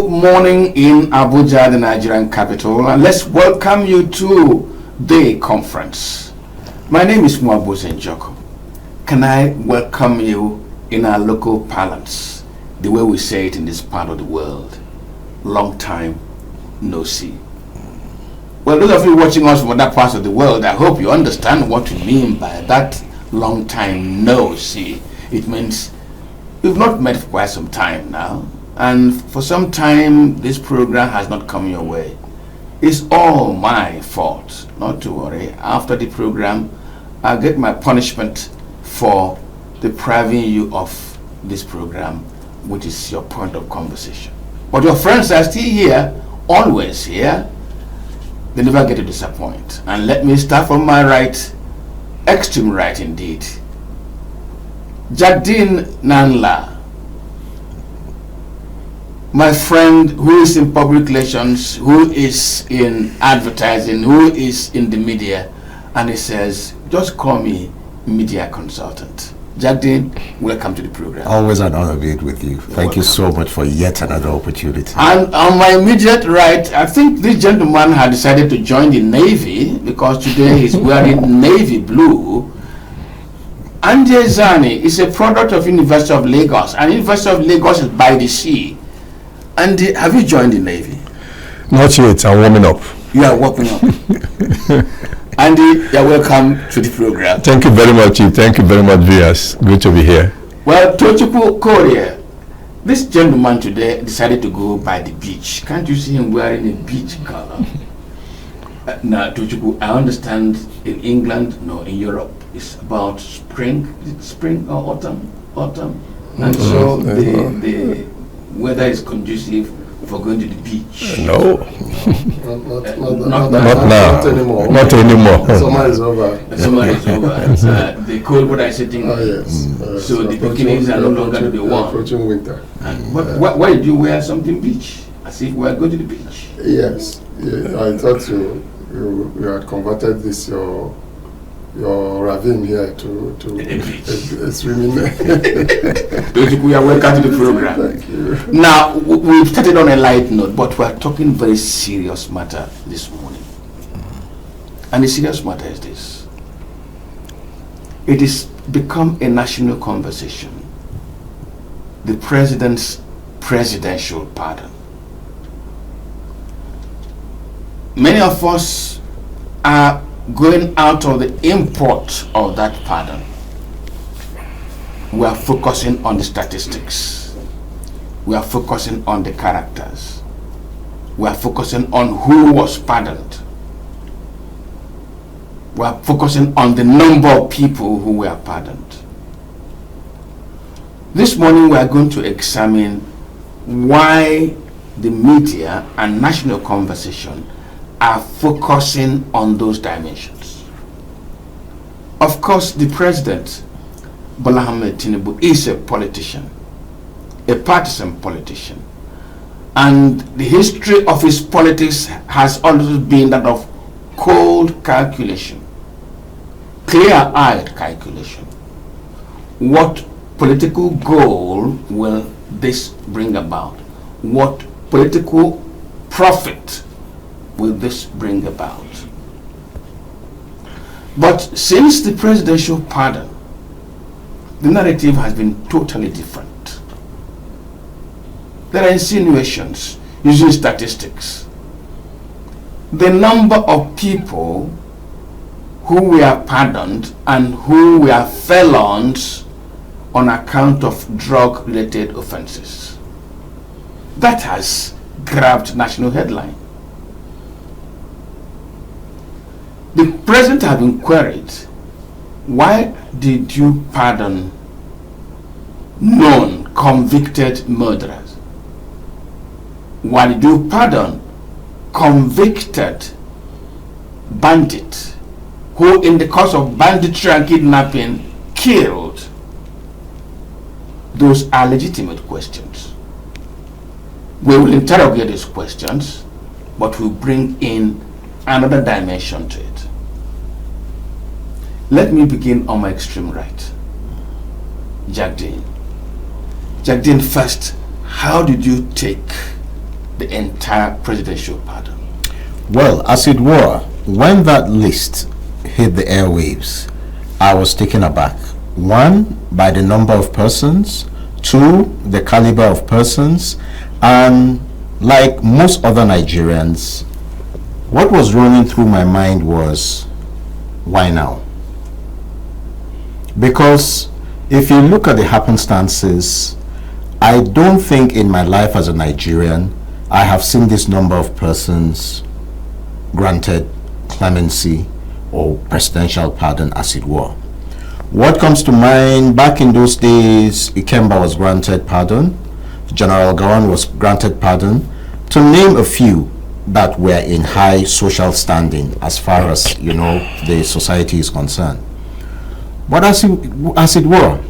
Good morning in Abuja, the Nigerian capital, and let's welcome you to the conference. My name is Mwabuze Njoko. Can I welcome you in our local parlance, the way we say it in this part of the world? Long time no see. Well, those of you watching us from other parts of the world, I hope you understand what we mean by that long time no see. It means we've not met for quite some time now, and for some time this program has not come your way. It's all my fault. Not to worry. After the program, I'll get my punishment for depriving you of this program, which is your point of conversation. But your friends are still here, always here. They never get to disappoint. And let me start from my right, extreme right indeed. Jagdeen Nanla, my friend who is in public relations, who is in advertising, who is in the media, and he says, just call me media consultant. Jagdeen, welcome to the program. Always an honor being with you. Thank you so much for yet another opportunity. And on my immediate right, I think this gentleman had decided to join the Navy because today he's wearing navy blue. Anje Zani is a product of University of Lagos, and University of Lagos is by the sea. And have you joined the Navy? Not yet. I'm warming up. You are warming up. Andy, you're welcome to the program. Thank you very much. Thank you very much, viewers. Good to be here. Well, Tochukwu Korea, this gentleman today decided to go by the beach. Can't you see him wearing a beach color? Now, Tochukwu, I understand in England, no, in Europe, it's about spring. Is it spring or autumn? Autumn. And so the weather is conducive for going to the beach. No. Not now. Not anymore. Summer is over. Summer is over. The cold weather is setting. Oh, yes. So the beginnings are no longer to be warm. Approaching winter. And why did you wear something beach? As if we are going to the beach? Yes. Yeah, I thought you had converted this your ravine here to a swimming. We are welcome to the program. Thank you. Now, we've started on a light note, but we are talking very serious matter this morning. And the serious matter is this. It has become a national conversation. The President's Presidential Pardon. Many of us are going out of the import of that pardon. We are focusing on the statistics. We are focusing on the characters. We are focusing on who was pardoned. We are focusing on the number of people who were pardoned. This morning we are going to examine why the media and national conversation are focusing on those dimensions. Of course, the President, Bola Ahmed Tinubu, is a politician, a partisan politician. And the history of his politics has always been that of cold calculation, clear-eyed calculation. What political goal will this bring about? What political profit will this bring about? But since the presidential pardon, the narrative has been totally different. There are insinuations using statistics. The number of people who were pardoned and who were felons on account of drug-related offenses, that has grabbed national headline. The president has been queried, why did you pardon known convicted murderers? Why did you pardon convicted bandits who in the course of banditry and kidnapping killed? Those are legitimate questions. We will interrogate these questions, but we'll bring in another dimension to it. Let me begin on my extreme right. Jagdeen. Jagdeen, first, how did you take the entire presidential pardon? Well, as it were, when that list hit the airwaves, I was taken aback. One, by the number of persons. Two, the caliber of persons. And like most other Nigerians, what was running through my mind was, why now? Because if you look at the happenstances, I don't think in my life as a Nigerian I have seen this number of persons granted clemency or presidential pardon, as it were. What comes to mind, back in those days, Ikemba was granted pardon, General Gawan was granted pardon, to name a few that were in high social standing as far as, you know, the society is concerned. But as it were,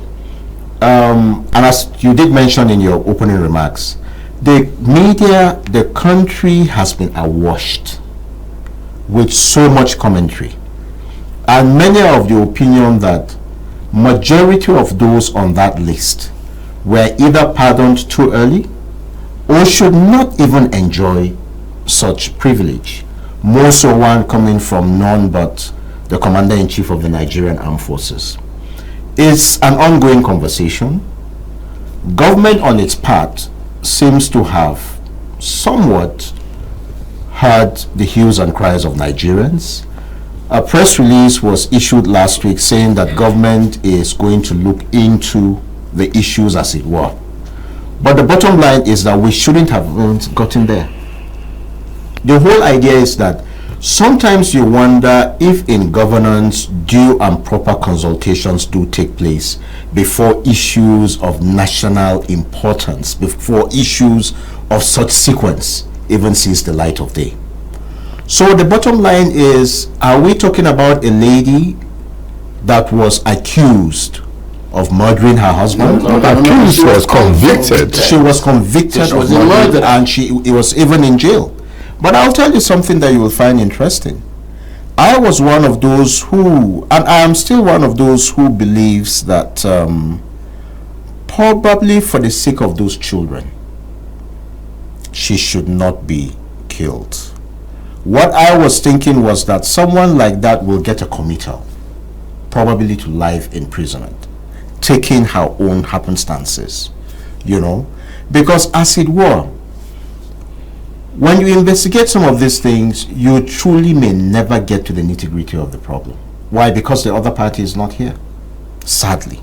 and as you did mention in your opening remarks, the media, the country has been awash with so much commentary, and many of the opinion that majority of those on that list were either pardoned too early or should not even enjoy such privilege. More so one coming from none but the Commander-in-Chief of the Nigerian Armed Forces. It's an ongoing conversation. Government on its part seems to have somewhat heard the hues and cries of Nigerians. A press release was issued last week saying that government is going to look into the issues, as it were. But the bottom line is that we shouldn't have gotten there. The whole idea is that sometimes you wonder if in governance due and proper consultations do take place before issues of national importance, before issues of such sequence even sees the light of day. So the bottom line is, are we talking about a lady that was accused of murdering her husband? Accused, she was convicted. She was convicted of murder, and she was even in jail. But I'll tell you something that you will find interesting. I was one of those who, and I am still one of those who believes that probably for the sake of those children, she should not be killed. What I was thinking was that someone like that will get a committal, probably to life imprisonment, taking her own happenstances, you know, because as it were, when you investigate some of these things, you truly may never get to the nitty-gritty of the problem. Why? Because the other party is not here, sadly.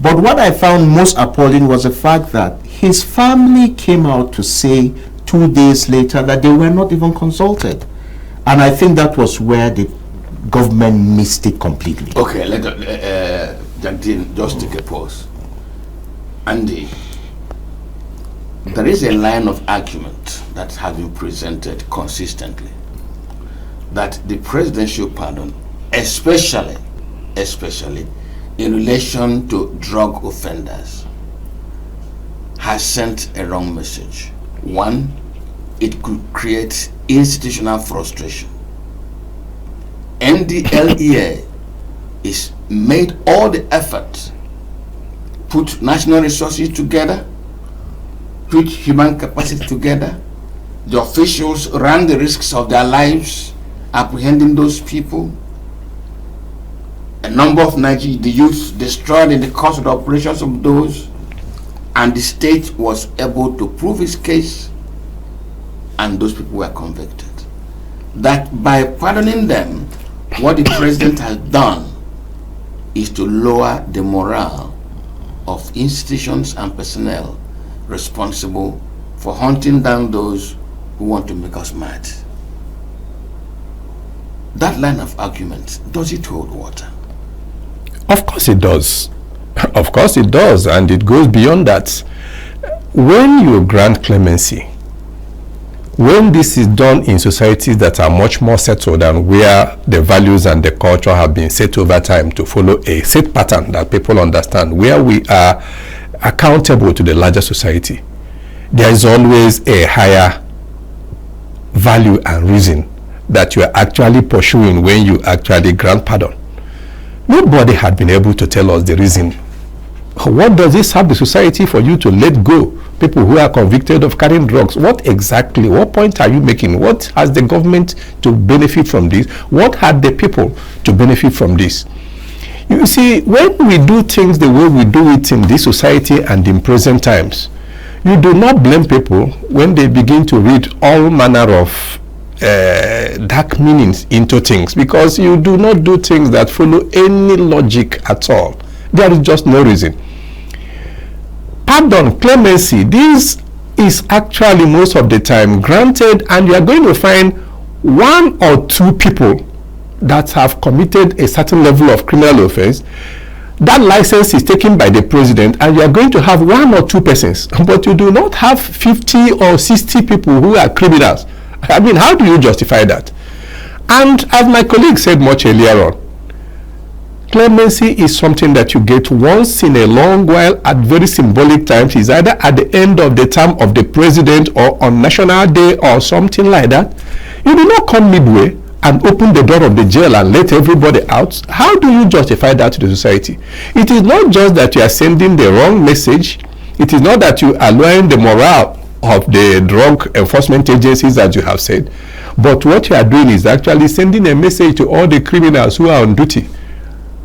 But what I found most appalling was the fact that his family came out to say 2 days later that they were not even consulted. And I think that was where the government missed it completely. Okay, let Jagdeen just take a pause. Andy, there is a line of argument that has been presented consistently that the presidential pardon, especially in relation to drug offenders, has sent a wrong message. One, it could create institutional frustration. NDLEA is made all the effort, put national resources together, put human capacity together. The officials ran the risks of their lives apprehending those people. A number of the youth destroyed in the course of the operations of those, and the state was able to prove its case, and those people were convicted. That by pardoning them, what the president has done is to lower the morale of institutions and personnel responsible for hunting down those who want to make us mad. That line of argument, does it hold water? Of course it does. Of course it does, and it goes beyond that. When you grant clemency, when this is done in societies that are much more settled and where the values and the culture have been set over time to follow a set pattern that people understand, where we are accountable to the larger society, there is always a higher value and reason that you are actually pursuing when you actually grant pardon. Nobody had been able to tell us the reason. What does this have the society for you to let go people who are convicted of carrying drugs. What point are you making? What has the government to benefit from this? What had the people to benefit from this? You see, when we do things the way we do it in this society and in present times, you do not blame people when they begin to read all manner of dark meanings into things, because you do not do things that follow any logic at all. There is just no reason. Pardon, clemency, this is actually most of the time granted, and you are going to find one or two people that have committed a certain level of criminal offense. That license is taken by the president, and you are going to have one or two persons, but you do not have 50 or 60 people who are criminals. I mean, how do you justify that? And as my colleague said much earlier on, clemency is something that you get once in a long while at very symbolic times. It's either at the end of the term of the president or on National Day or something like that. You do not come midway and open the door of the jail and let everybody out. How do you justify that to the society? It is not just that you are sending the wrong message. It is not that you are lowering the morale of the drug enforcement agencies, as you have said. But what you are doing is actually sending a message to all the criminals who are on duty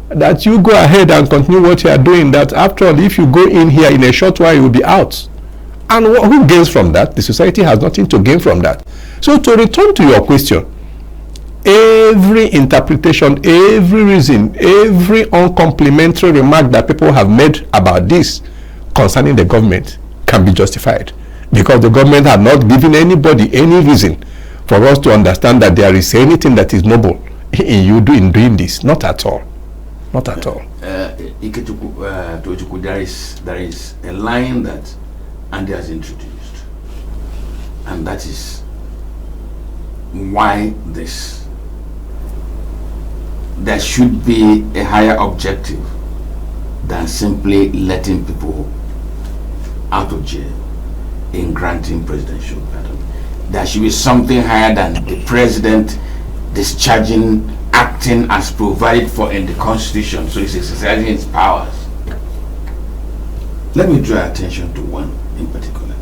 that you go ahead and continue what you are doing, that after all, if you go in here in a short while, you will be out. And who gains from that? The society has nothing to gain from that. So to return to your question, every interpretation, every reason, every uncomplimentary remark that people have made about this concerning the government can be justified, because the government had not given anybody any reason for us to understand that there is anything that is noble in you doing this. Not at all. Not at all. There is a line that Andy has introduced, and that is why there should be a higher objective than simply letting people out of jail in granting presidential pardon. There should be something higher than the president discharging, acting as provided for in the Constitution, so he's exercising his powers. Let me draw attention to one in particular.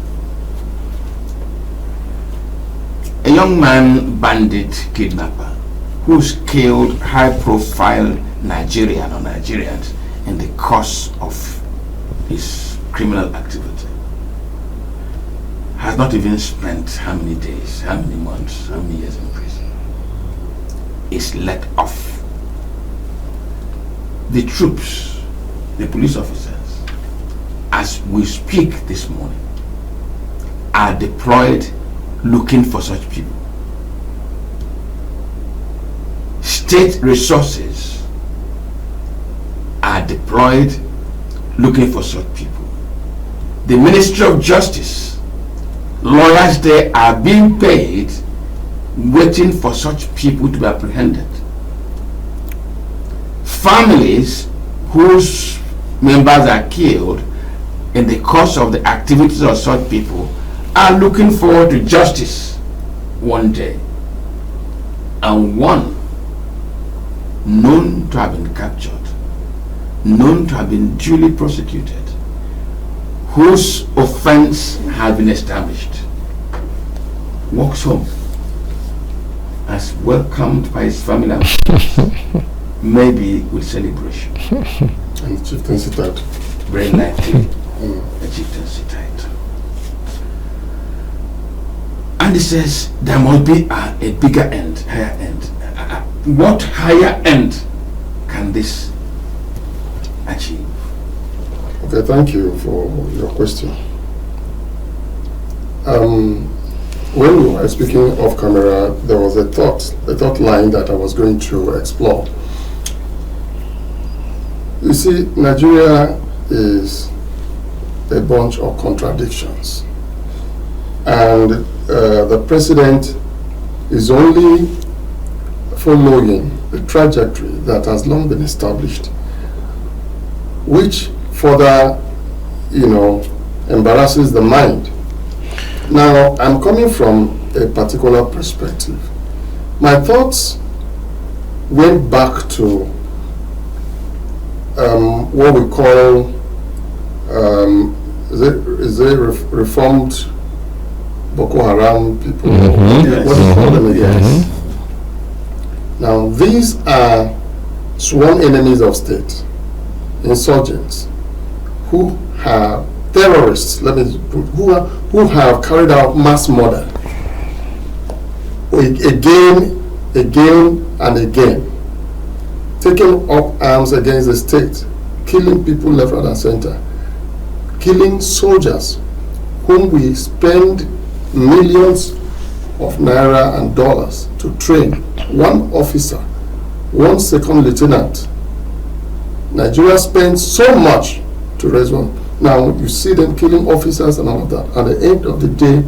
A young man, bandit, kidnapper, who's killed high-profile Nigerian or Nigerians in the course of his criminal activity, has not even spent how many days, how many months, how many years in prison, is let off. The troops, the police officers, as we speak this morning, are deployed looking for such people. State resources are deployed looking for such people. The Ministry of Justice, lawyers there are being paid waiting for such people to be apprehended. Families whose members are killed in the course of the activities of such people are looking forward to justice one day. And one known to have been captured, known to have been duly prosecuted, whose offense has been established, walks home as welcomed by his family and friends, maybe with celebration. And chieftaincy title. Very likely a chieftaincy title. And he says there must be a bigger end, higher end. What higher end can this achieve? Okay, thank you for your question. When we were speaking off camera, there was a thought line that I was going to explore. You see, Nigeria is a bunch of contradictions, and the president is only following the trajectory that has long been established, which further, embarrasses the mind. Now, I'm coming from a particular perspective. My thoughts went back to what we call, is is a reformed Boko Haram people? Yes. What do you call them again? Yes. Now, these are sworn enemies of state, insurgents, who have terrorists, who have carried out mass murder again and again, taking up arms against the state, killing people left, right, and center, killing soldiers whom we spend millions of naira and dollars to train. One officer, one second lieutenant. Nigeria spends so much to raise one. Now you see them killing officers and all of that. At the end of the day,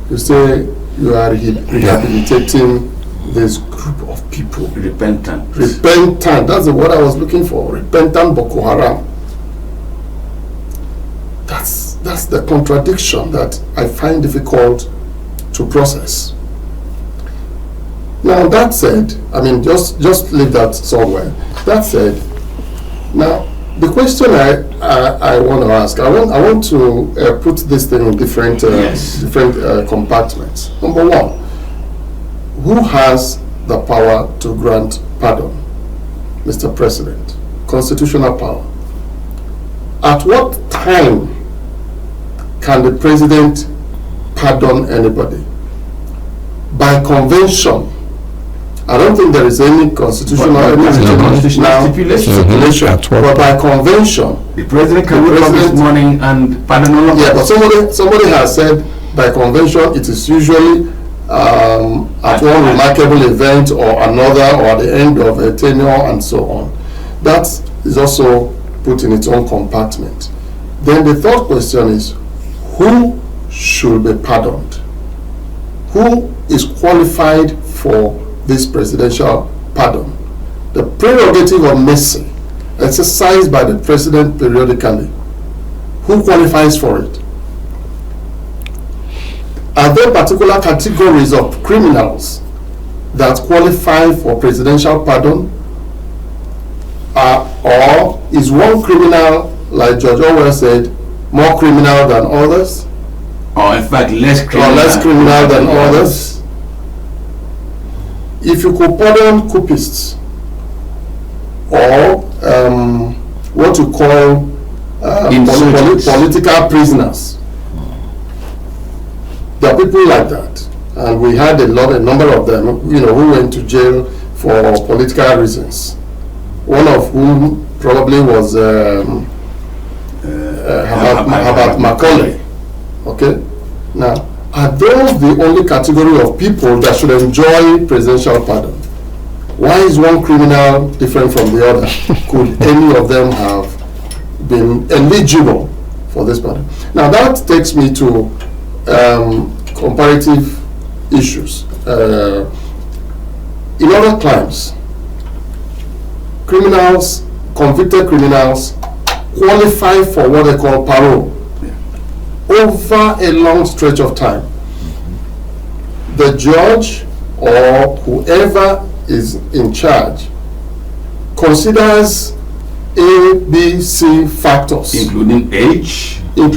you say you are rehabilitating this group of people. Repentant. Repentant. That's the word I was looking for. Repentant Boko Haram. That's the contradiction that I find difficult to process. Now that said, I mean, just leave that somewhere. That said, now the question I want to ask, I want to put this thing in different compartments. Number one, who has the power to grant pardon? Mr. President, constitutional power. At what time can the president pardon anybody? By convention. I don't think there is any constitutional stipulation. But by convention, the president can wake up this morning and pardon all of us. Yeah, but somebody has said by convention it is usually at one remarkable event or another, or at the end of a tenure and so on. That is also put in its own compartment. Then the third question is, who should be pardoned? Who is qualified for this presidential pardon? The prerogative of mercy exercised by the president periodically. Who qualifies for it? Are there particular categories of criminals that qualify for presidential pardon? Or is one criminal, like George Orwell said, more criminal than others? Or in fact less criminal than others? If you could pardon coupists or what you call political prisoners, there are people like that, and we had a number of them, who went to jail for political reasons. One of whom probably was Herbert Macaulay. Okay, now, are those the only category of people that should enjoy presidential pardon? Why is one criminal different from the other? Could any of them have been eligible for this pardon? Now that takes me to comparative issues. In other crimes, convicted criminals qualify for what they call parole. Over a long stretch of time, the judge or whoever is in charge considers A, B, C factors, including age, how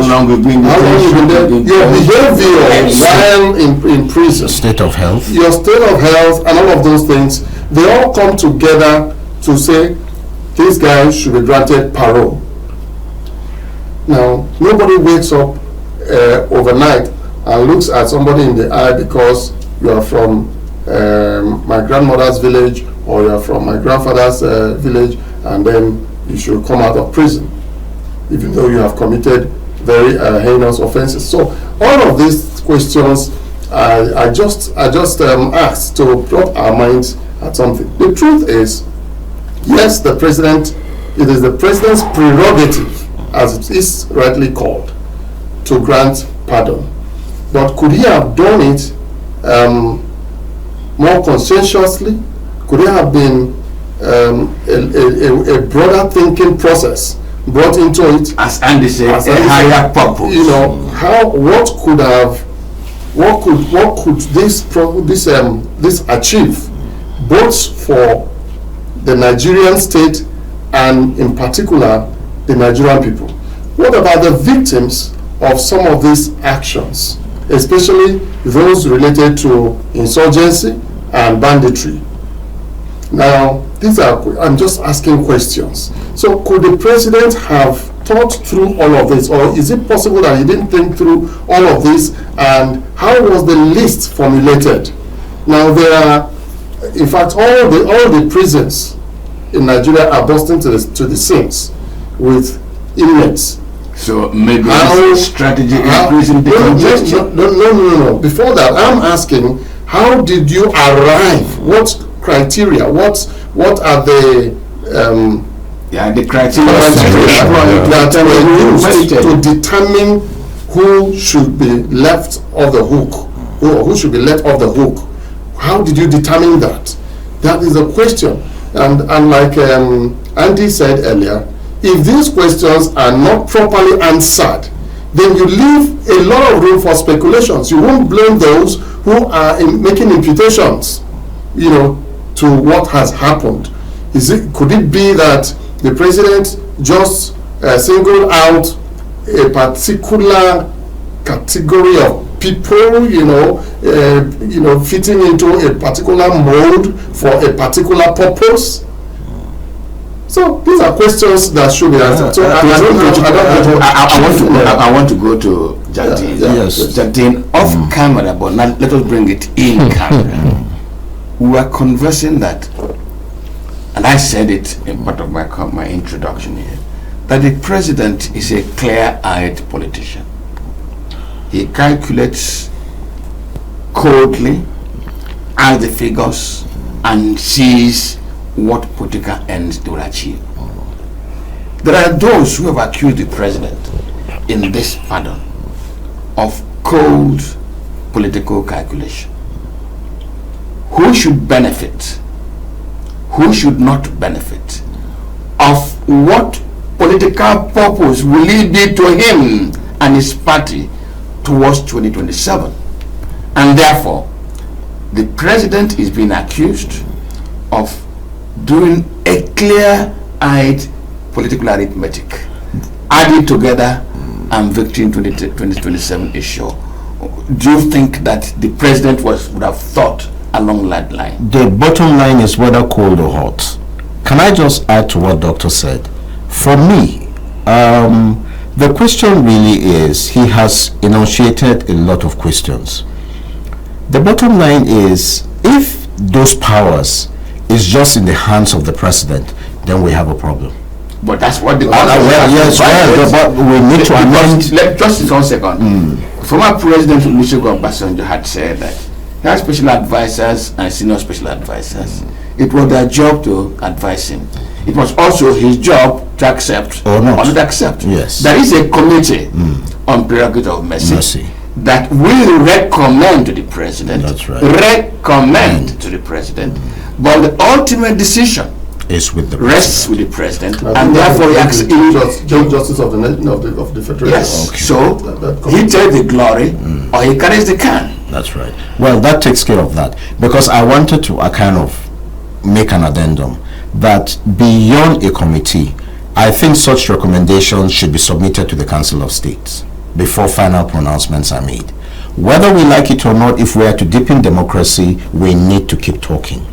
long you've been there, your behavior while in prison, state of health, your state of health, and all of those things. They all come together to say this guy should be granted parole. Now, nobody wakes up overnight and looks at somebody in the eye because you are from my grandmother's village or you are from my grandfather's village, and then you should come out of prison, even though you have committed very heinous offenses. So all of these questions, I just asked to drop our minds at something. The truth is, yes, it is the president's prerogative, as it is rightly called, to grant pardon. But could he have done it more conscientiously? Could there have been a broader thinking process brought into it? As Andy said, a higher purpose. What could this achieve, both for the Nigerian state and in particular the Nigerian people? what about the victims of some of these actions, especially those related to insurgency and banditry? Now, I'm just asking questions. So could the president have thought through all of this, or is it possible that he didn't think through all of this, and how was the list formulated? Now, there are, in fact, all the prisons in Nigeria are bursting to the seams with inmates. So maybe this strategy increasing the congestion? No. Before that, I'm asking, how did you arrive? What criteria? What are the the criteria that were used to determine who should be left off the hook, who should be let off the hook? How did you determine that? That is a question. And like Andy said earlier, if these questions are not properly answered, then you leave a lot of room for speculations. You won't blame those who are making imputations, to what has happened. Could it be that the president just singled out a particular category of people, fitting into a particular mode for a particular purpose? So these are questions that should be answered. So I want to go to Jardine. Yes. Jardine, off camera, but now let us bring it in camera. We were conversing that, and I said it in part of my introduction here, that the president is a clear-eyed politician. He calculates coldly, adds the figures, and sees what political ends they will achieve. There are those who have accused the president in this pardon of cold political calculation. Who should benefit? Who should not benefit? Of what political purpose will it be to him and his party towards 2027? And therefore, the president is being accused of doing a clear-eyed political arithmetic. Added together, and victory in 2027 is sure. Do you think that the president would have thought along that line? The bottom line is whether cold or hot. Can I just add to what Doctor said? For me, the question really is, he has enunciated a lot of questions. The bottom line is, if those powers is just in the hands of the president, then we have a problem. But that's what the but we need to amend. Just 1 second. Former President Olusegun Obasanjo had said that he had special advisors and senior special advisors. It was their job to advise him. It was also his job to accept or not accept. Yes. There is a committee on Prerogative of Mercy that will recommend to the president. That's right. Recommend to the president. But the ultimate decision is with the rests with the president, and therefore he acts justice of the federation. Yes. Okay. So he takes the glory, or he carries the can. That's right. Well, that takes care of that, because I wanted to kind of make an addendum that beyond a committee, I think such recommendations should be submitted to the Council of States before final pronouncements are made. Whether we like it or not, if we are to deepen democracy, we need to keep talking.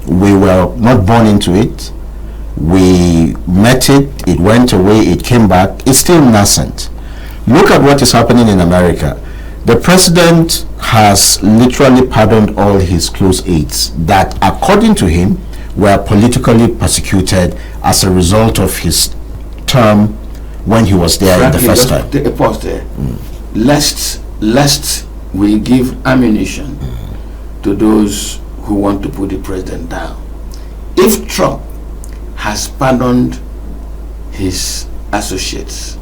We were not born into it. We met it, it went away, it came back. It's still nascent. Look at what is happening in America. The president has literally pardoned all his close aides that, according to him, were politically persecuted as a result of his term when he was there. Frankly, the first time. Take a pause there. Lest we give ammunition to those who want to put the president down. If Trump has pardoned his associates,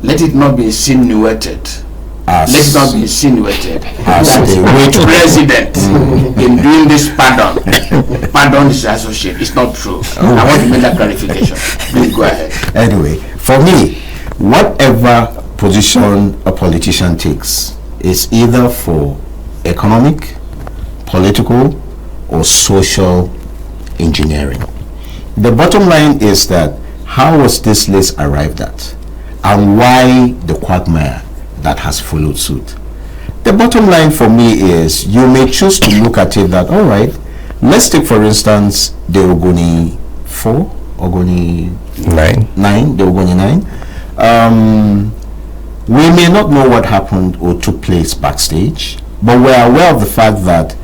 let it not be insinuated. Let it not be insinuated that the president in doing this pardon his associate. It's not true. I want to make that clarification. Please go ahead. Anyway, for me, whatever position a politician takes is either for economic, political, or social engineering. The bottom line is that how was this list arrived at? and why the quagmire that has followed suit. The bottom line for me is you may choose to look at it that, all right, let's take for instance the Ogoni 4, Ogoni 9, the Ogoni 9. We may not know what happened or took place backstage, but we're aware of the fact that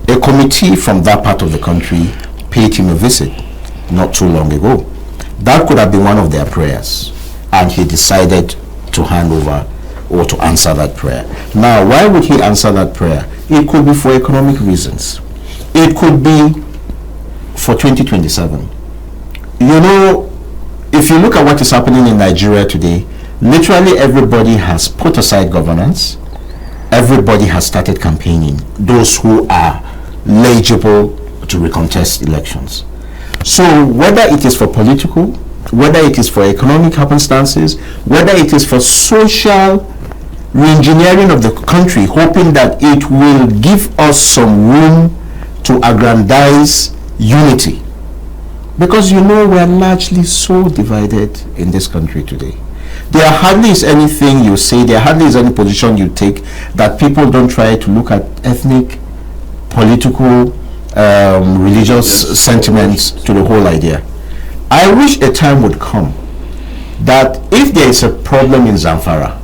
a committee from that part of the country paid him a visit not too long ago. That could have been one of their prayers, and he decided to hand over or to answer that prayer. Now, why would he answer that prayer? It could be for economic reasons. It could be for 2027. You know, if you look at what is happening in Nigeria today, literally everybody has put aside governance. Everybody has started campaigning, those who are eligible to recontest elections. So whether it is for political, whether it is for economic happenstances, whether it is for social re-engineering of the country, hoping that it will give us some room to aggrandize unity. Because you know we're largely so divided in this country today. There hardly is anything you say, there hardly is any position you take that people don't try to look at ethnic, political, religious sentiments to the whole idea. I wish a time would come that if there is a problem in Zamfara,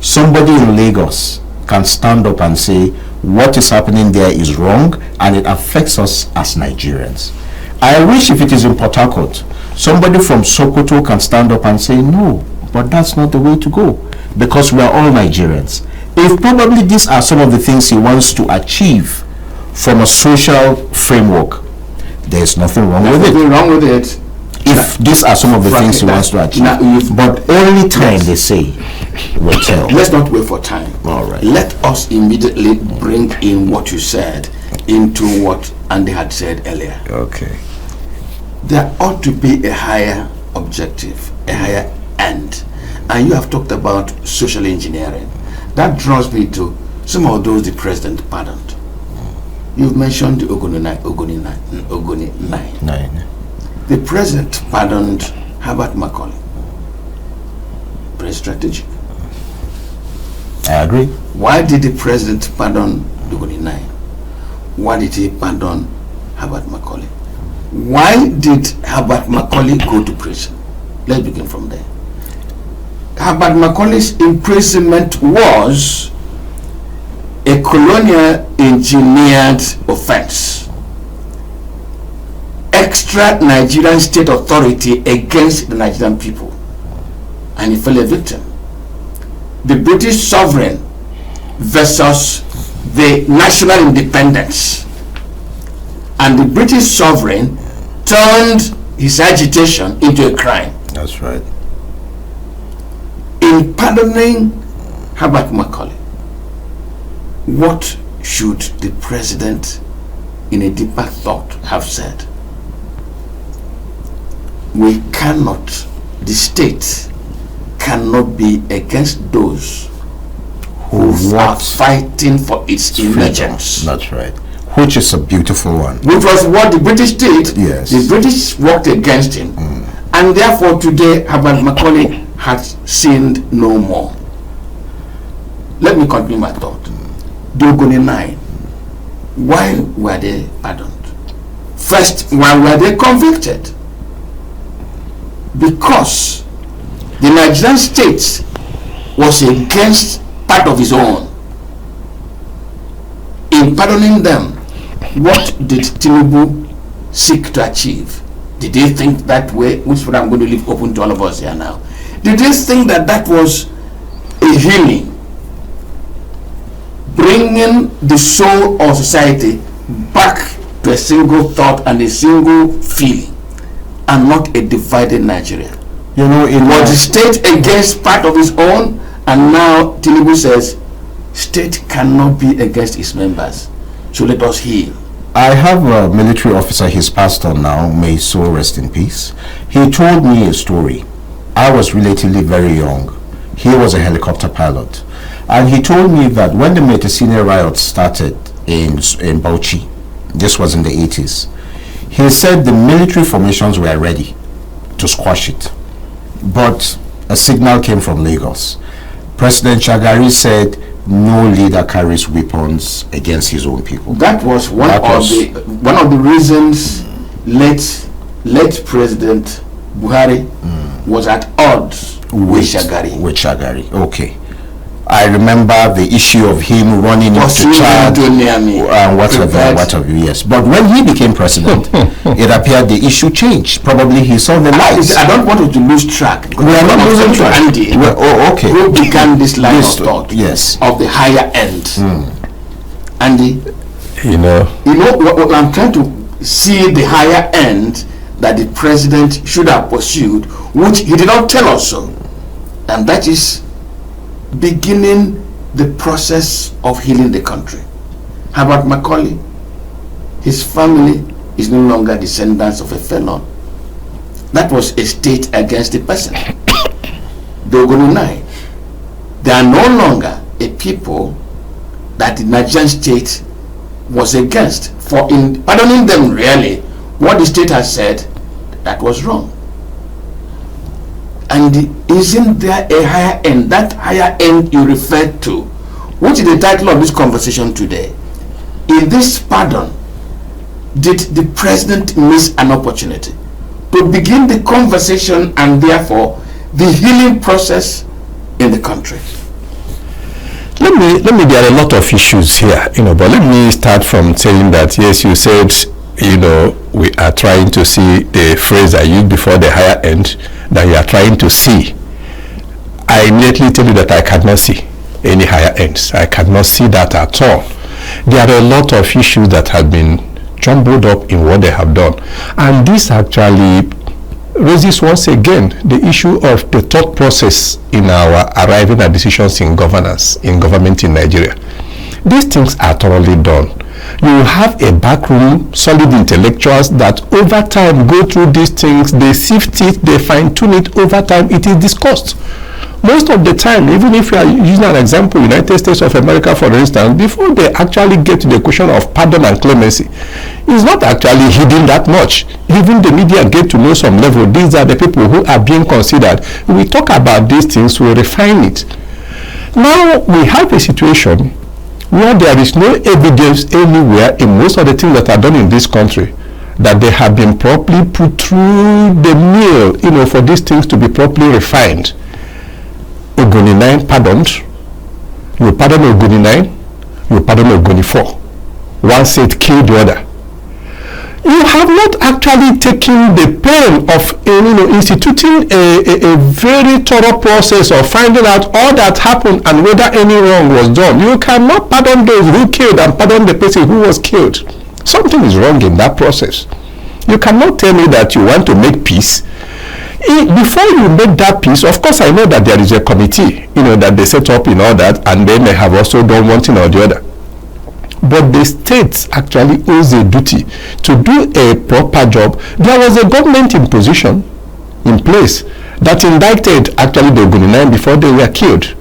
somebody in Lagos can stand up and say what is happening there is wrong and it affects us as Nigerians. I wish if it is in Port Harcourt, somebody from Sokoto can stand up and say no, but that's not the way to go, because we are all Nigerians. If probably these are some of the things he wants to achieve from a social framework, there's nothing wrong with it. Nothing wrong with it. If these are some of the things he wants to achieve. But only time, they say, will tell. Let's not wait for time. All right. Let us immediately bring in what you said into what Andy had said earlier. Okay. There ought to be a higher objective, a higher end. And you have talked about social engineering. That draws me to some of those the president pardoned. You've mentioned the Ogoni 9. The president pardoned Herbert Macaulay. Very strategic. I agree. Why did the president pardon the Ogoni 9? Why did he pardon Herbert Macaulay? Why did Herbert Macaulay go to prison? Let's begin from there. Herbert Macaulay's imprisonment was a colonial engineered offense. Extra Nigerian state authority against the Nigerian people, and he fell a victim. The British sovereign versus the national independence, and the British sovereign turned his agitation into a crime. That's right. In pardoning Herbert Macaulay, what should the president in a deeper thought have said? We cannot, the state cannot be against those who are fighting for its emergence. That's right. Which is a beautiful one. Which was what the British did. Yes. The British worked against him. And therefore today Herbert Macaulay has sinned no more. Let me continue my thought. The Ogoni 9, why were they pardoned? First, why were they convicted? Because the Nigerian state was against part of his own. In pardoning them, what did Tinubu seek to achieve? Did they think that way? Which one I'm going to leave open to all of us here now. Did they think that that was a healing, bringing the soul of society back to a single thought and a single feeling, and not a divided Nigeria? You know, it Was the state against part of its own, and now Tinubu says state cannot be against its members, so let us heal. I have a military officer, he's passed on now, may his soul rest in peace. He told me a story. I was relatively very young. He was a helicopter pilot. And he told me that when the Metasine riots started in Bauchi, this was in the 80s, he said the military formations were ready to squash it. But a signal came from Lagos. President Shagari said no leader carries weapons against his own people. That was one of the reasons late President Buhari was at odds with Shagari. With Shagari, okay. I remember the issue of him running into Chad and whatever, yes. But when he became president, it appeared the issue changed. Probably he saw the light. I don't want to lose track. We are not losing track. Andy, okay. Who began this line of thought? Yes. Of the higher end. Andy, you know what I'm trying to see the higher end that the president should have pursued, which he did not tell us so, and that is beginning the process of healing the country. How about Macaulay? His family is no longer descendants of a felon. That was a state against the person. The Ogononai, they are no longer a people that the Nigerian state was against. For in pardoning them, really, what the state has said, that was wrong. And isn't there a higher end? That higher end you referred to, which is the title of this conversation today. In this pardon, did the president miss an opportunity to begin the conversation and therefore the healing process in the country? Let me there are a lot of issues here, but let me start from saying that, yes, you said, we are trying to see the phrase I used before, the higher end, that you are trying to see. I immediately tell you that I cannot see any higher ends. I cannot see that at all. There are a lot of issues that have been jumbled up in what they have done. And this actually raises once again the issue of the thought process in our arriving at decisions in governance, in government in Nigeria. These things are thoroughly done. You have a backroom, solid intellectuals that over time go through these things, they sift it, they fine-tune it over time, it is discussed. Most of the time, even if you are using an example, United States of America, for instance, before they actually get to the question of pardon and clemency, it's not actually hidden that much. Even the media get to know some level. These are the people who are being considered. We talk about these things, we refine it. Now, we have a situation where there is no evidence anywhere in most of the things that are done in this country that they have been properly put through the mill, for these things to be properly refined. Ogoni 9 pardoned. You pardon Ogoni 9, you pardon Ogoni 4. One said kill the other. You have not actually taken the pain of instituting a very thorough process of finding out all that happened and whether any wrong was done. You cannot pardon those who killed and pardon the person who was killed. Something is wrong in that process. You cannot tell me that you want to make peace. Before you make that peace, of course I know that there is a committee, that they set up in all that, and they may have also done one thing or the other. But the state actually owes a duty to do a proper job. There was a government in place, that indicted actually the Ogoni 9 before they were killed.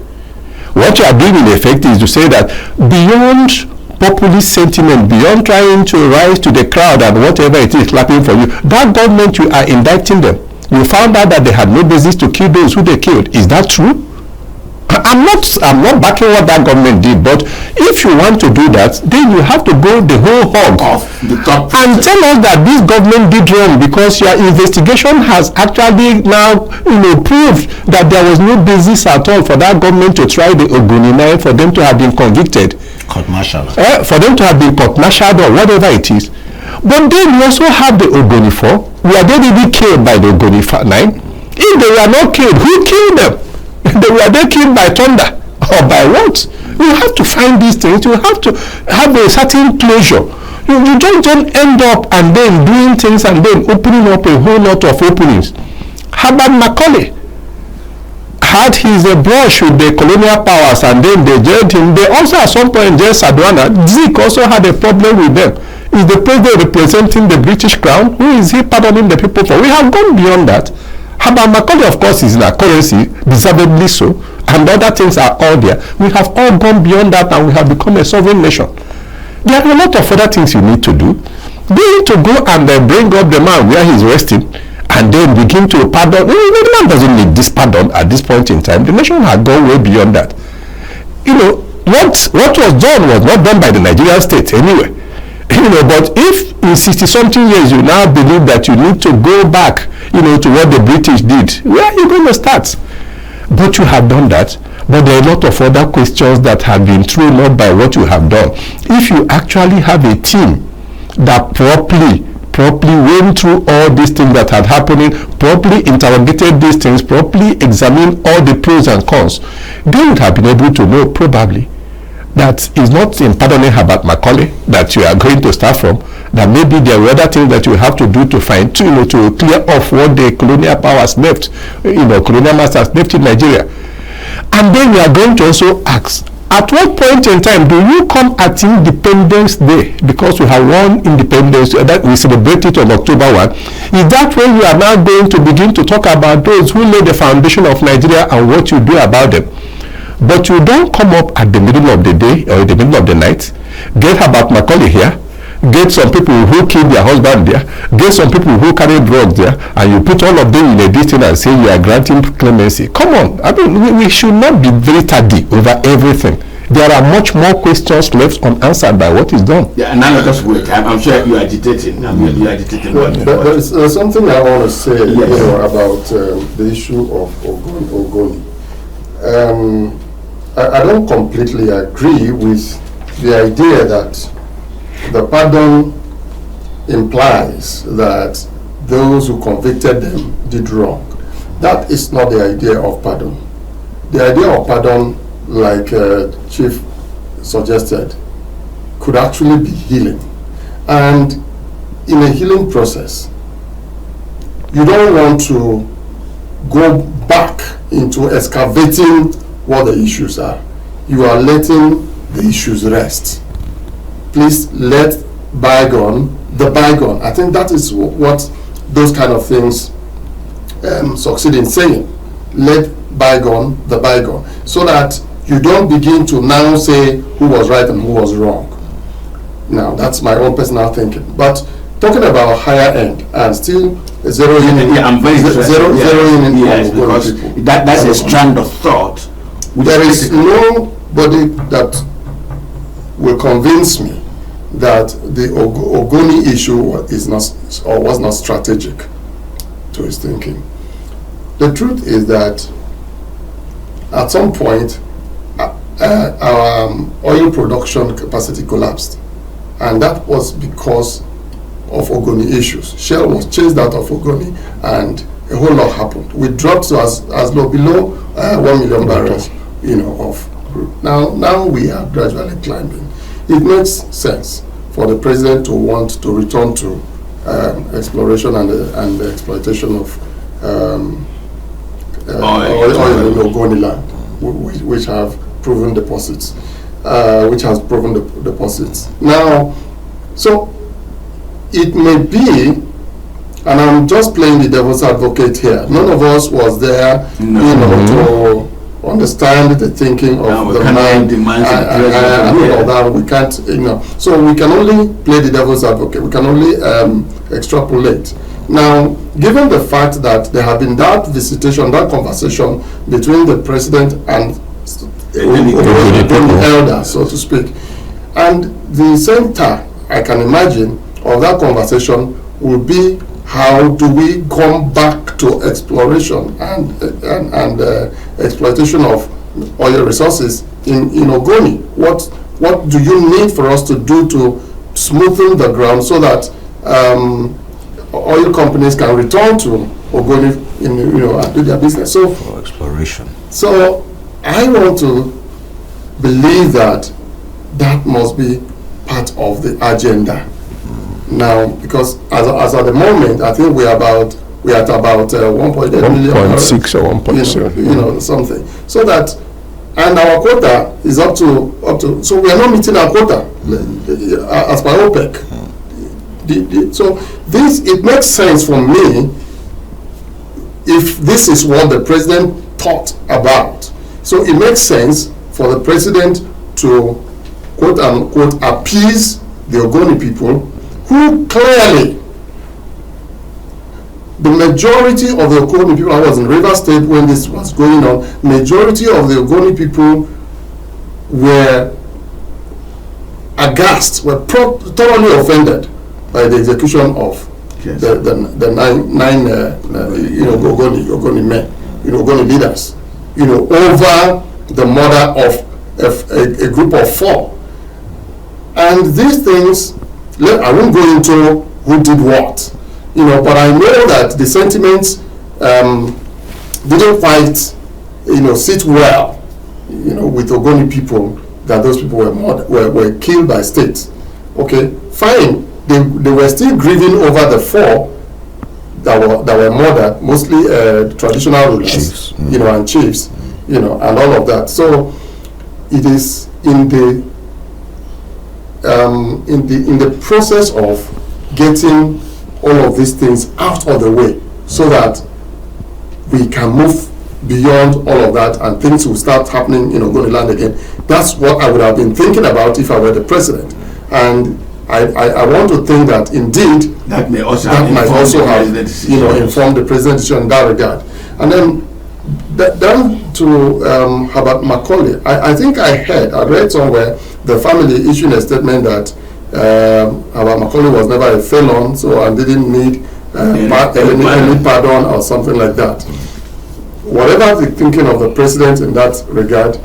What you are doing in effect is to say that beyond populist sentiment, beyond trying to rise to the crowd and whatever it is clapping for you, that government, you are indicting them. You found out that they had no basis to kill those who they killed. Is that true? I'm not backing what that government did, but if you want to do that, then you have to go the whole hog and tell us that this government did wrong, because your investigation has actually now proved that there was no basis at all for that government to try the Ogoni 9, for them to have been convicted, court-martialed, for them to have been court-martialed or whatever it is. But then you also have the Ogoni 4. Were they really killed by the Ogoni 9? If they were not killed, who killed them? Were they killed by thunder or by what? You have to find these things. You have to have a certain closure. You just don't end up and then doing things and then opening up a whole lot of openings. Herbert Macaulay had his brush with the colonial powers, and then they jailed him. They also at some point jailed Sadwana. Zeke also had a problem with them. Is the president representing the British crown? Who is he pardoning the people for? We have gone beyond that. Herbert Macaulay, of course, is in our currency, deservedly so, and other things are all there. We have all gone beyond that, and we have become a sovereign nation. There are a lot of other things you need to do. They need to go and bring up the man where he's resting and then begin to pardon. The man doesn't need this pardon at this point in time. The nation had gone way beyond that. What was done was not done by the Nigerian state anyway. But if in 60-something years you now believe that you need to go back, to what the British did, where are you going to start? But you have done that. But there are a lot of other questions that have been thrown up by what you have done. If you actually have a team that properly went through all these things that had happening, properly interrogated these things, properly examined all the pros and cons, they would have been able to know probably that is not in pardoning Herbert Macaulay that you are going to start from, that maybe there were other things that you have to do to find, to clear off what the colonial powers left, colonial masters left in Nigeria. And then we are going to also ask, at what point in time do you come at Independence Day? Because we have won independence, that we celebrate it on October 1. Is that when you are now going to begin to talk about those who laid the foundation of Nigeria and what you do about them? But you don't come up at the middle of the day or in the middle of the night, get Herbert Macaulay here, get some people who killed their husband there, get some people who carry drugs there, and you put all of them in a distance and say you are granting clemency. Come on, I mean, we should not be very tardy over everything. There are much more questions left unanswered by what is done. Yeah, and now let us wait. I'm sure you are agitating. You are agitating. There's something I want to say about the issue of Ogoni. I don't completely agree with the idea that the pardon implies that those who convicted them did wrong. That is not the idea of pardon. The idea of pardon, like Chief suggested, could actually be healing. And in a healing process, you don't want to go back into excavating what the issues are. You are letting the issues rest. Please let bygone the bygone. I think that is what those kind of things succeed in saying. Let bygone the bygone, so that you don't begin to now say who was right and who was wrong. Now, that's my own personal thinking. But talking about higher end and still zeroing in, I'm very zeroing in because that's a strand of thought. There is nobody that will convince me that the Ogoni issue is not or was not strategic to his thinking. The truth is that at some point our oil production capacity collapsed, and that was because of Ogoni issues. Shell was chased out of Ogoni, and a whole lot happened. We dropped to as low below 1 million barrels, of crude. Now we are gradually climbing. It makes sense for the president to want to return to exploration and the exploitation of oil in Ogoni land, which have proven deposits, Now, so it may be, and I'm just playing the devil's advocate here. None of us was there, to understand the thinking of the man and all that. We can't, So we can only play the devil's advocate. We can only extrapolate. Now, given the fact that there have been that visitation, that conversation between the president and the elder, so to speak, and the center, I can imagine, of that conversation will be how do we come back to exploration and exploitation of oil resources in Ogoni? What do you need for us to do to smoothen the ground so that oil companies can return to Ogoni and do their business? So for exploration. So I want to believe that must be part of the agenda. Now, because as at the moment, I think we are at about 1.8 million, 1.6 or 1.7, something. So that, and our quota is up to. So we are not meeting our quota as per OPEC. So this, it makes sense for me if this is what the president thought about. So it makes sense for the president to quote unquote appease the Ogoni people, who clearly the majority of the Ogoni people, I was in River State when this was going on, majority of the Ogoni people were aghast, were thoroughly offended by the execution of the nine Ogoni men, Ogoni leaders, over the murder of a group of 4. And these things, I won't go into who did what, but I know that the sentiments didn't quite, sit well, with Ogoni people, that those people were killed by state. Okay, fine. They were still grieving over the 4 that were murdered, mostly traditional rulers, chiefs. And chiefs, and all of that. So it is in the process of getting all of these things out of the way, so that we can move beyond all of that and things will start happening in Ogoniland again. That's what I would have been thinking about if I were the president. And I want to think that indeed that might also have informed the president's decision in that regard. And then down to Herbert Macaulay, I think I read somewhere the family issuing a statement that Herbert Macaulay was never a felon, so I didn't need any pardon or something like that. Whatever the thinking of the president in that regard,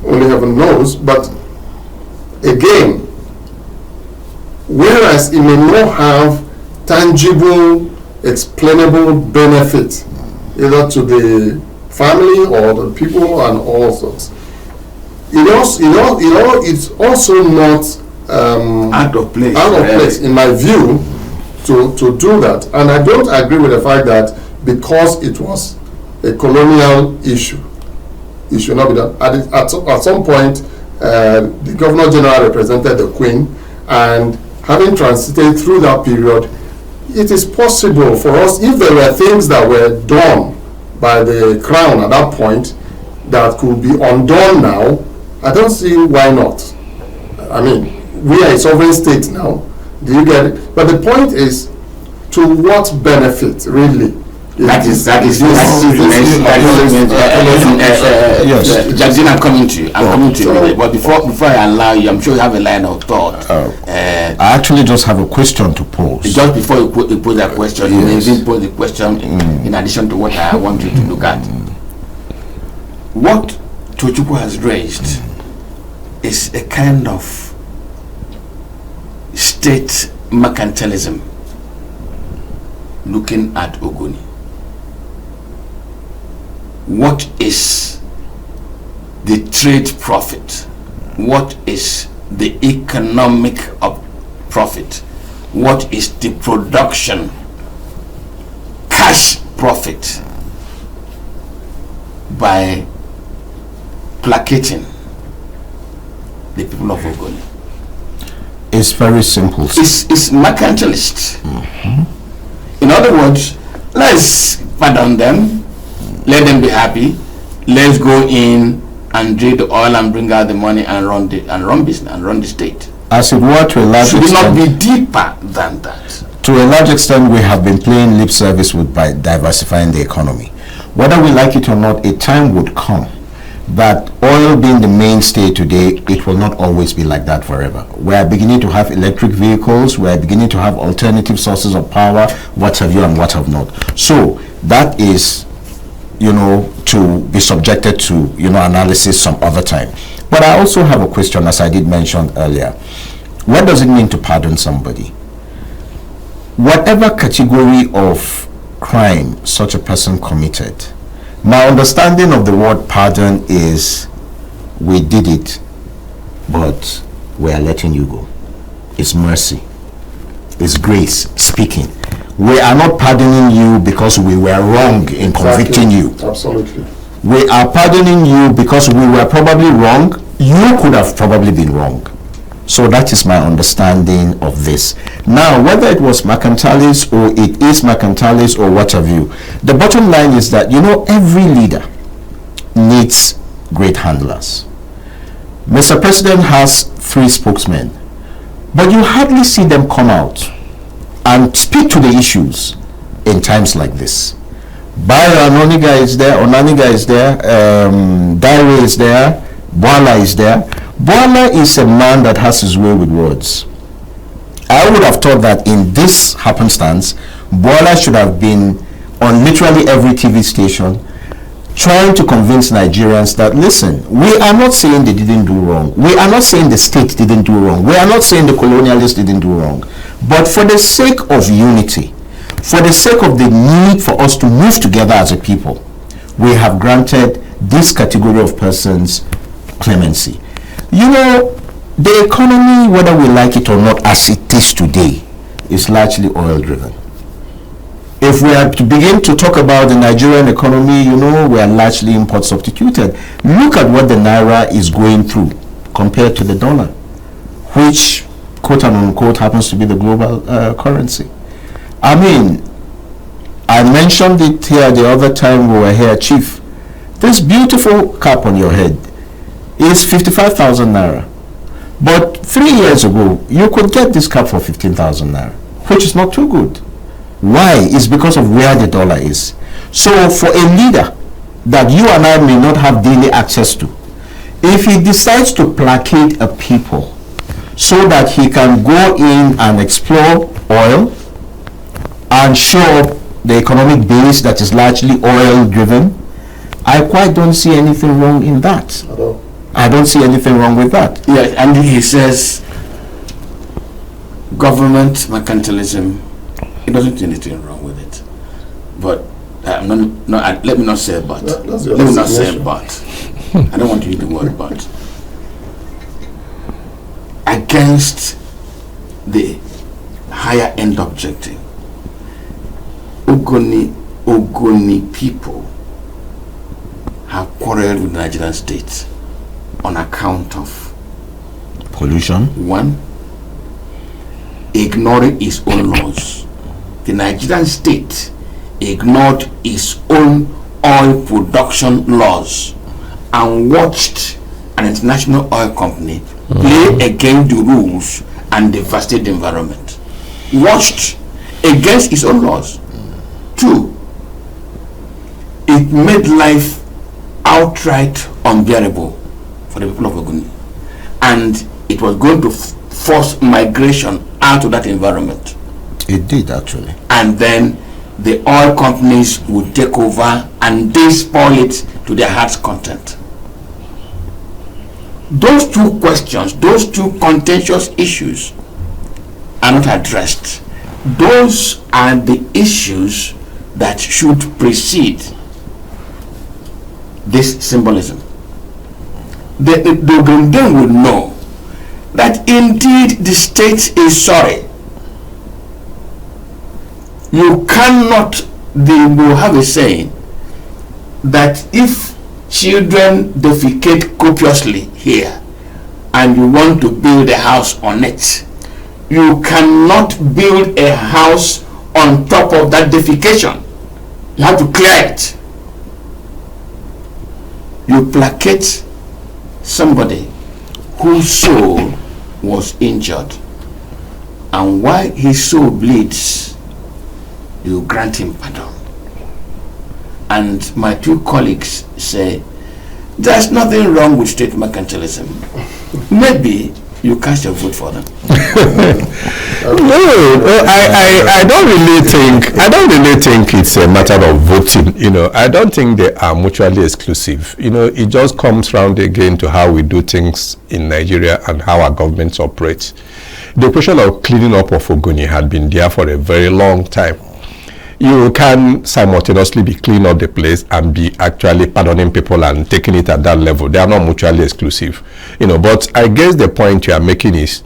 only heaven knows. But again, whereas it may not have tangible, explainable benefit either to the family or the people and all sorts, it's also not out of place in my view to do that. And I don't agree with the fact that because it was a colonial issue, it should not be done. At some point, the Governor General represented the Queen, and having transited through that period, it is possible for us, if there were things that were done by the Crown at that point that could be undone now, I don't see why not. I mean, we are a sovereign state now. Do you get it? But the point is, to what benefit, really? Yes. Judging, I'm coming to you. But before I allow you, I'm sure you have a line of thought. I actually just have a question to pose. Just before you pose that question, you may even pose the question in addition to what I want you to look at. What Tochukwu has raised is a kind of state mercantilism looking at Ogoni. What is the trade profit? What is the economic profit? What is the production cash profit by placating the people of Ogoni? It's very simple. It's mercantilist. In other words, let's pardon them, let them be happy, let's go in and drill the oil and bring out the money and run business and run the state. As it were, to a large extent, should it not be deeper than that? To a large extent, we have been playing lip service by diversifying the economy. Whether we like it or not, a time would come that oil being the mainstay today, it will not always be like that forever. We are beginning to have electric vehicles, we are beginning to have alternative sources of power, what have you and what have not. So that is, to be subjected to, analysis some other time. But I also have a question, as I did mention earlier. What does it mean to pardon somebody? Whatever category of crime such a person committed, my understanding of the word pardon is, we did it, but we are letting you go. It's mercy. It's grace speaking. We are not pardoning you because we were wrong in convicting you. Absolutely. We are pardoning you because we were probably wrong. You could have probably been wrong. So that is my understanding of this. Now, whether it was mercantilis or it is mercantilis or what have you, the bottom line is that, every leader needs great handlers. Mr. President has 3 spokesmen, but you hardly see them come out and speak to the issues in times like this. Byron Oniga is there, Onaniga is there, Daire is there, Boala is there. Boala is a man that has his way with words. I would have thought that in this happenstance, Boala should have been on literally every TV station trying to convince Nigerians that, listen, we are not saying they didn't do wrong. We are not saying the state didn't do wrong. We are not saying the colonialists didn't do wrong. But for the sake of unity, for the sake of the need for us to move together as a people, we have granted this category of persons clemency. You know, the economy, whether we like it or not, as it is today, is largely oil driven. If we are to begin to talk about the Nigerian economy, you know, we are largely import substituted. Look at what the Naira is going through compared to the dollar, which, quote unquote, happens to be the global currency. I mean, I mentioned it here the other time we were here, Chief. This beautiful cap on your head is 55,000 Naira. But 3 years ago, you could get this cap for 15,000 Naira, which is not too good. Why? It's because of where the dollar is. So for a leader that you and I may not have daily access to, if he decides to placate a people so that he can go in and explore oil and show up the economic base that is largely oil driven, I quite don't see anything wrong in that. I don't see anything wrong with that. Yeah, and he says government mercantilism, he doesn't see anything wrong with it. But let me not say but. Let me not say but. I don't want to use the word but. Against the higher end objective, Ogoni people have quarreled with the Nigerian state on account of pollution. One, ignoring its own laws. The Nigerian state ignored its own oil production laws and watched an international oil company play against the rules and devastate the environment. Watched against its own laws. Two, it made life outright unbearable for the people of Ogoni, and it was going to force migration out of that environment. It did, actually. And then the oil companies would take over and they spoil it to their heart's content. Those two questions, those two contentious issues are not addressed. Those are the issues that should precede this symbolism. The Ogundeng would know that indeed the state is sorry. You cannot, they will have a saying that if children defecate copiously here and you want to build a house on it, you cannot build a house on top of that defecation. You have to clear it. You placate somebody whose soul was injured, and while his soul bleeds, you grant him pardon. And my two colleagues say there's nothing wrong with state mercantilism. Maybe you cast your vote for them. I don't really think it's a matter of voting. You know, I don't think they are mutually exclusive. You know, it just comes round again to how we do things in Nigeria and how our governments operate. The question of cleaning up of Ogoni had been there for a very long time. You can simultaneously be cleaning up the place and be actually pardoning people and taking it at that level. They are not mutually exclusive, you know. But I guess the point you are making is,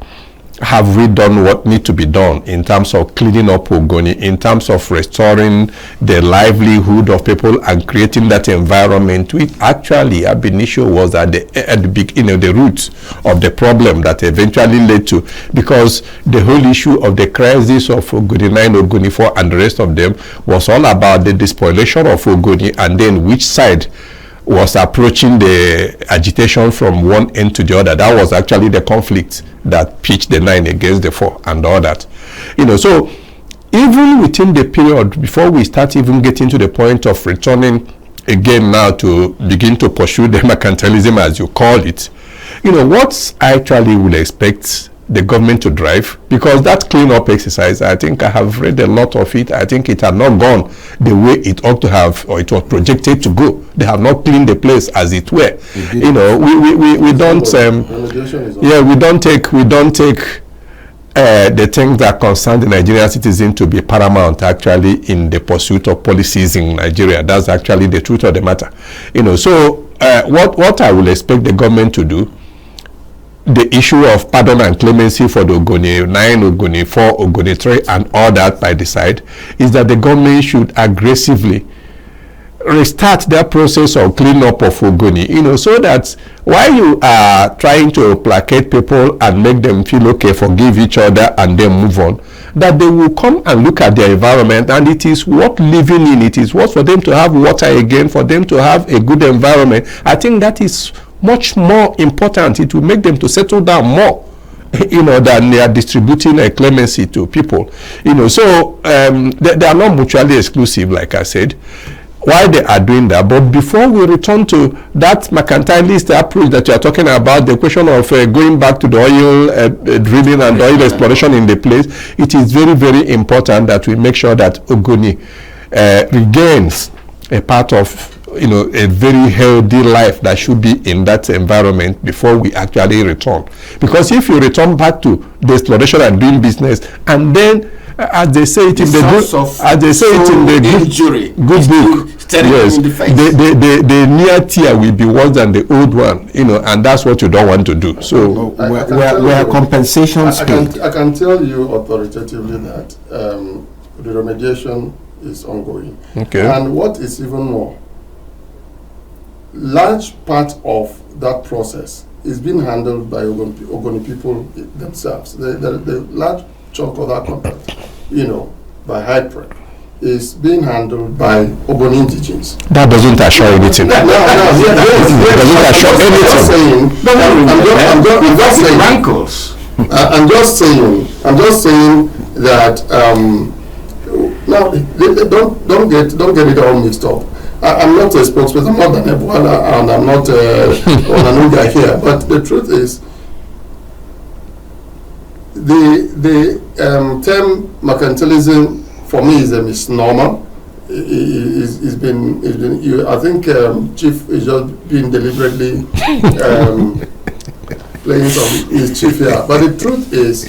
have we done what need to be done in terms of cleaning up Ogoni, in terms of restoring the livelihood of people and creating that environment, which actually ab initio was at the beginning, the root of the problem that eventually led to, because the whole issue of the crisis of Ogoni 9, Ogoni 4 and the rest of them was all about the despoliation of Ogoni, and then which side was approaching the agitation from one end to the other. That was actually the conflict that pitched the 9 against the 4 and all that. You know, so even within the period before we start even getting to the point of returning again now to begin to pursue the mercantilism, as you call it, what I actually will expect the government to drive, because that clean-up exercise, I think I have read a lot of it. I think it had not gone the way it ought to have, or it was projected to go. They have not cleaned the place, as it were. We don't. We don't take the things that concern the Nigerian citizen to be paramount actually in the pursuit of policies in Nigeria. That's actually the truth of the matter. So what I will expect the government to do, the issue of pardon and clemency for the Ogoni 9, Ogoni 4, Ogoni 3 and all that by the side, is that the government should aggressively restart their process of clean up of Ogoni, so that while you are trying to placate people and make them feel okay, forgive each other and then move on, that they will come and look at their environment, and it is worth living in. It is worth for them to have water again, for them to have a good environment. I think that is much more important. It will make them to settle down more, than they are distributing a clemency to people. So they are not mutually exclusive, like I said, why they are doing that. But before we return to that mercantilist approach that you are talking about, the question of going back to the oil drilling and the oil exploration in the place, it is very, very important that we make sure that Ogoni regains a part of a very healthy life that should be in that environment before we actually return. Because if you return back to the exploration and doing business, and then as they say it in the good book, yes, the near tier will be worse than the old one, and that's what you don't want to do. So where compensations I can tell you authoritatively that the remediation is ongoing. Okay. And what is even more, large part of that process is being handled by Ogoni people themselves. The large chunk of that contract, by high prep, is being handled by Ogoni indigenes. That doesn't assure anything. No, I'm just saying that now don't get it all mixed up. I'm not a spokesperson, I'm not an Ebola, and I'm not an guy here. But the truth is, the term mercantilism for me is a misnomer. I think Chief is just being deliberately playing his chief here. But the truth is,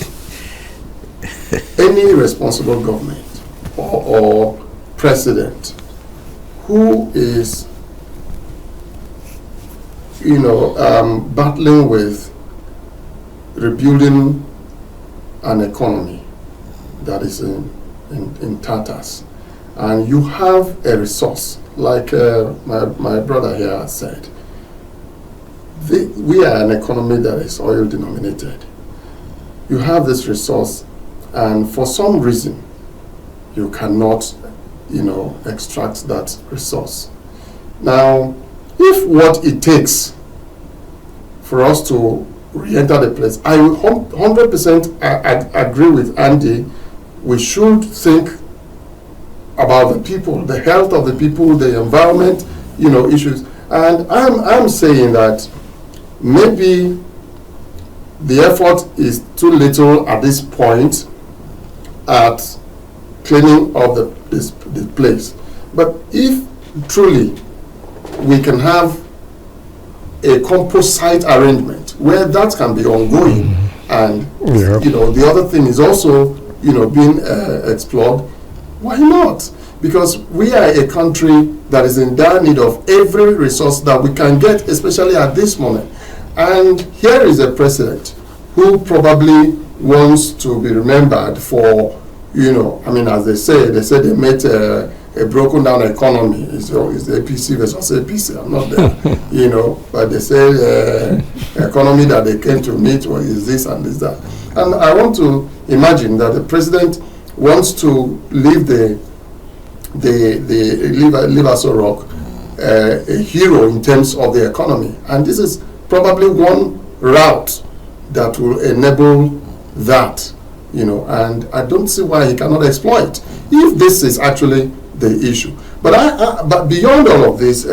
any responsible government or president who is, battling with rebuilding an economy that is in tatters, and you have a resource like my brother here said, we are an economy that is oil denominated. You have this resource, and for some reason you cannot extract that resource. Now, if what it takes for us to re-enter the place, I will 100% agree with Andy. We should think about the people, the health of the people, the environment, issues. And I'm saying that maybe the effort is too little at this point at cleaning up this place. But if truly we can have a composite arrangement where that can be ongoing, and the other thing is also being explored, why not? Because we are a country that is in dire need of every resource that we can get, especially at this moment. And here is a president who probably wants to be remembered for, as they say they made a broken down economy. Is the APC versus APC. I'm not there, but they say economy that they came to meet is this and this, that. And I want to imagine that the president wants to leave leave us a rock, a hero in terms of the economy. And this is probably one route that will enable that. and I don't see why he cannot exploit if this is actually the issue. But but beyond all of this,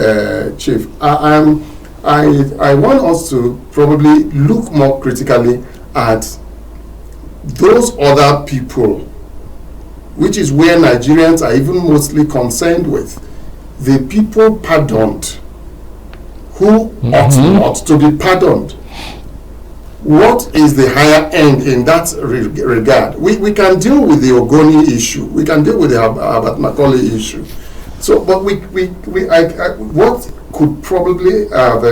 Chief, I want us to probably look more critically at those other people, which is where Nigerians are even mostly concerned with. The people pardoned who ought not to be pardoned. What is the higher end in that regard? We can deal with the Ogoni issue. We can deal with the Abat Macaulay issue. So, but what could probably have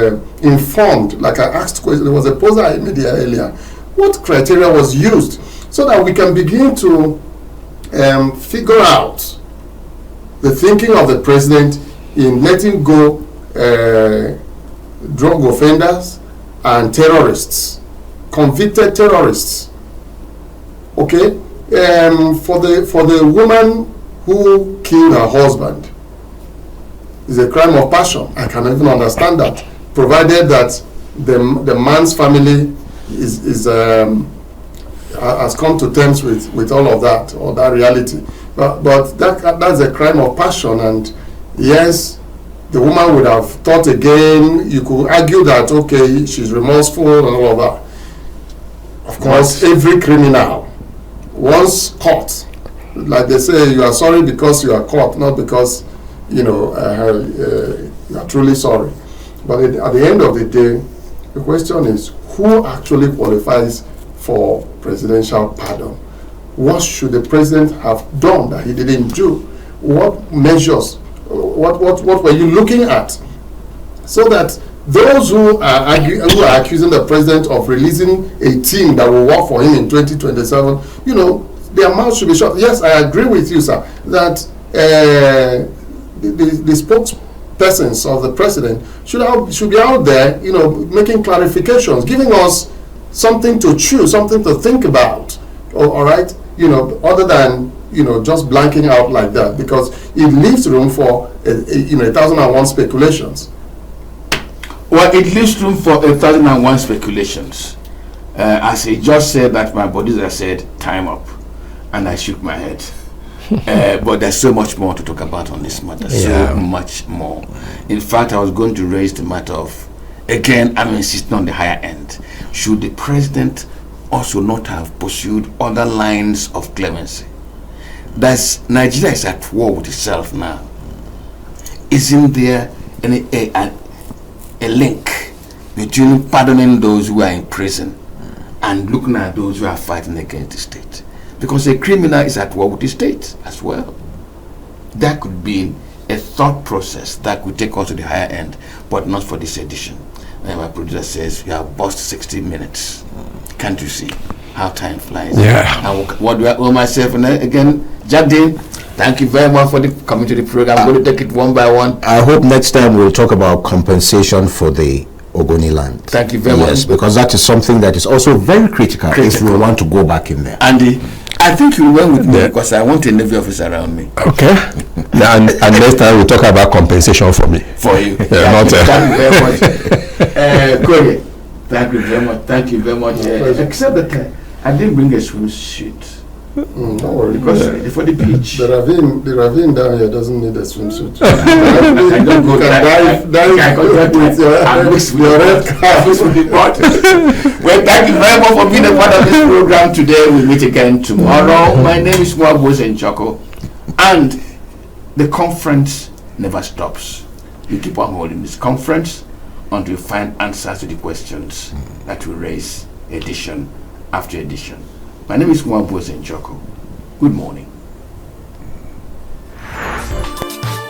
informed, like I asked question, there was a poster I made here earlier, what criteria was used so that we can begin to figure out the thinking of the president in letting go drug offenders and terrorists, convicted terrorists. Okay, for the woman who killed her husband, is a crime of passion. I cannot even understand that, provided that the man's family has come to terms with all of that, or that reality. But that's a crime of passion, and yes, the woman would have thought again. You could argue that, okay, she's remorseful and all of that. Of course, every criminal, once caught, like they say, you are sorry because you are caught, not because you are truly sorry. But at the end of the day, the question is, who actually qualifies for presidential pardon? What should the president have done that he didn't do? What measures, what were you looking at, so that those who are accusing the president of releasing a team that will work for him in 2027, their mouths should be shut. Yes, I agree with you, sir, that the spokespersons of the president should be out there, making clarifications, giving us something to chew, something to think about. All right, other than just blanking out like that, because it leaves room for 1,001 speculations. Well, it leaves room for 1,001 speculations. As he just said that, my producer said, time up, and I shook my head. But there's so much more to talk about on this matter. So much more. In fact, I was going to raise the matter of, again, I'm insisting on the higher end. Should the president also not have pursued other lines of clemency? Nigeria is at war with itself now. Isn't there a link between pardoning those who are in prison and looking at those who are fighting against the state? Because a criminal is at war with the state as well. That could be a thought process that could take us to the higher end, but not for this edition. And my producer says we have bust 60 minutes. Can't you see how time flies? Yeah. And what do I owe myself? And again, Jagdin, thank you very much for coming to the program. I'm going to take it one by one. I hope next time we'll talk about compensation for the Ogoni land. Thank you very much. Yes, because that is something that is also very critical if we want to go back in there. Andy, I think you went with me because I want a Navy officer around me. Okay. and next time we'll talk about compensation for me. For you. Thank you very much. Corey, thank you very much. Thank you very much. Except that I didn't bring a swimsuit. Don't worry. Because for the beach. The ravine down here doesn't need a swimsuit. I don't go dive with your red cap. Well, thank you very much for being a part of this program today. We'll meet again tomorrow. My name is Mwabose Njoko, and the conference never stops. We keep on holding this conference until we find answers to the questions that we raise edition after edition. My name is Mwabose Njoko. Good morning.